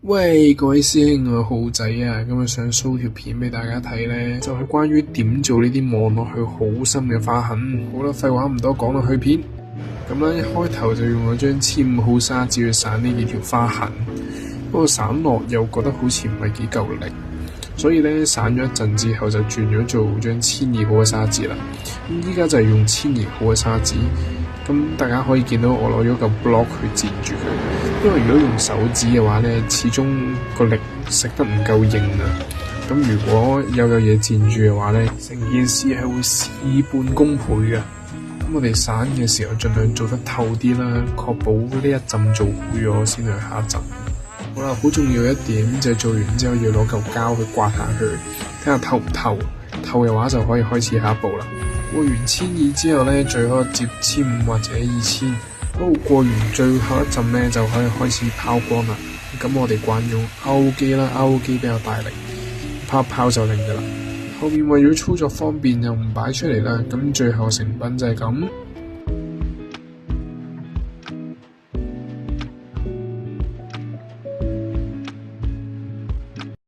喂，各位師兄，我係浩仔啊，今日想 show 條片俾大家睇呢，就係關於點做呢啲望落去好深嘅花痕。好啦，廢話唔多講啦，去片。咁咧，一開頭就用咗張1,500號砂紙去散呢幾條花痕，不過散落又覺得好似唔係幾夠力，所以咧散咗一陣之後就轉咗做張1,200號嘅砂紙啦。咁依家就係用1,200號嘅砂紙。咁大家可以見到我攞咗嚿 block 去墊住佢，因為如果用手指嘅話咧，始終個力食得唔夠硬啊。咁如果有嘢墊住嘅話咧，成件事係會事半功倍嘅。咁我哋散嘅時候盡量做得透啲啦，確保呢一浸做好咗先去下一浸。好啦，好重要一點就係做完之後要攞嚿膠去刮下佢，睇下透唔透。透嘅話就可以開始下一步啦。過完1,200之後咧，最好接1,500或者2,000。過完最後一陣咧，就可以開始拋光啦。咁我哋慣用勾機啦，勾機比較大力，拋就令噶啦。後面為咗操作方便又唔擺出嚟啦，咁最後成品就係咁。